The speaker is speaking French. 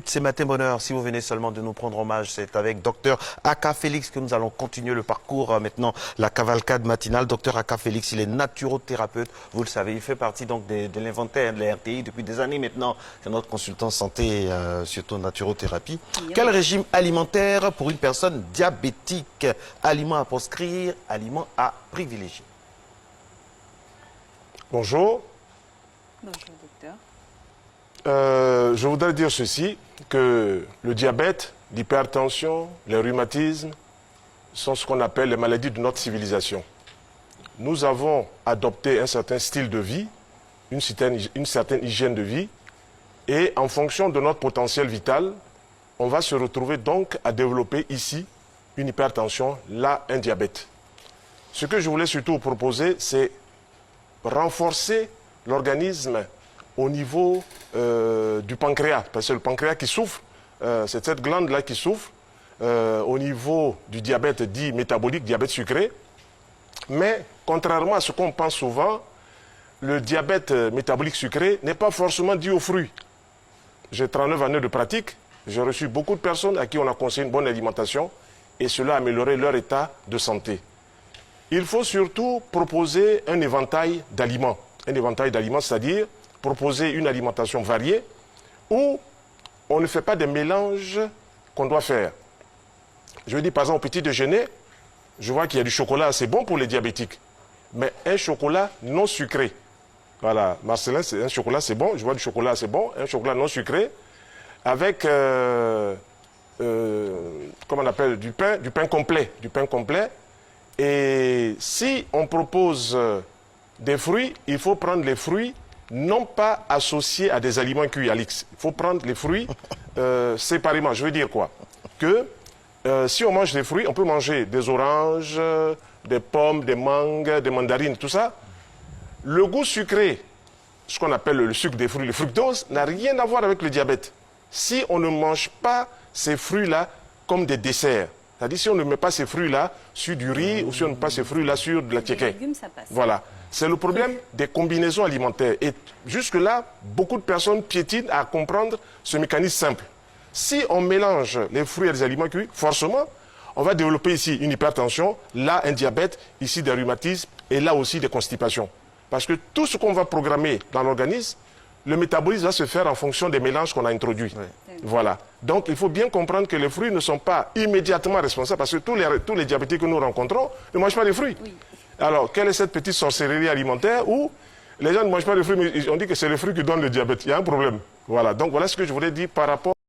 C'est Matin Bonheur. Si vous venez seulement de nous prendre hommage, c'est avec Dr Aka Félix que nous allons continuer le parcours. Maintenant, la cavalcade matinale. Dr Aka Félix, il est naturothérapeute. Vous le savez, il fait partie donc de l'inventaire de la RTI depuis des années maintenant. C'est notre consultant santé, surtout naturothérapie. Quel régime alimentaire pour une personne diabétique? Aliments à proscrire, aliments à privilégier. Bonjour. Bonjour, docteur. Je voudrais dire ceci, que le diabète, l'hypertension, les rhumatismes sont ce qu'on appelle les maladies de notre civilisation. Nous avons adopté un certain style de vie, une certaine hygiène de vie, et en fonction de notre potentiel vital, on va se retrouver donc à développer ici une hypertension, là un diabète. Ce que je voulais surtout proposer, c'est renforcer l'organisme au niveau du pancréas, parce que le pancréas qui souffre, c'est cette glande-là qui souffre, au niveau du diabète dit métabolique, diabète sucré. Mais contrairement à ce qu'on pense souvent, le diabète métabolique sucré n'est pas forcément dû aux fruits. J'ai 39 années de pratique, j'ai reçu beaucoup de personnes à qui on a conseillé une bonne alimentation et cela a amélioré leur état de santé. Il faut surtout proposer un éventail d'aliments. Un éventail d'aliments, c'est-à-dire proposer une alimentation variée où on ne fait pas des mélanges qu'on doit faire. Je veux dire, par exemple, au petit déjeuner, je vois qu'il y a du chocolat assez bon pour les diabétiques, mais un chocolat non sucré. Voilà, Marcelin, c'est un chocolat, c'est bon, je vois du chocolat assez bon, un chocolat non sucré, avec, comment on appelle, du pain complet. Et si on propose des fruits, il faut prendre les fruits non pas associés à des aliments cuits, Alix. Il faut prendre les fruits séparément. Je veux dire quoi? Que si on mange des fruits, on peut manger des oranges, des pommes, des mangues, des mandarines, tout ça. Le goût sucré, ce qu'on appelle le sucre des fruits, le fructose, n'a rien à voir avec le diabète. Si on ne mange pas ces fruits-là comme des desserts, c'est-à-dire si on ne met pas ces fruits-là sur du riz ou si on ne met pas ces fruits-là sur de la tchéké. Voilà. C'est le problème des combinaisons alimentaires. Et jusque-là, beaucoup de personnes piétinent à comprendre ce mécanisme simple. Si on mélange les fruits et les aliments cuits, forcément, on va développer ici une hypertension, là un diabète, ici des rhumatismes et là aussi des constipations. Parce que tout ce qu'on va programmer dans l'organisme, le métabolisme va se faire en fonction des mélanges qu'on a introduits. Oui. Voilà. Donc, il faut bien comprendre que les fruits ne sont pas immédiatement responsables parce que tous les diabétiques que nous rencontrons ne mangent pas les fruits. Oui. Alors, quelle est cette petite sorcellerie alimentaire où les gens ne mangent pas les fruits, mais on dit que c'est les fruits qui donnent le diabète? Il y a un problème. Voilà. Donc, voilà ce que je voulais dire par rapport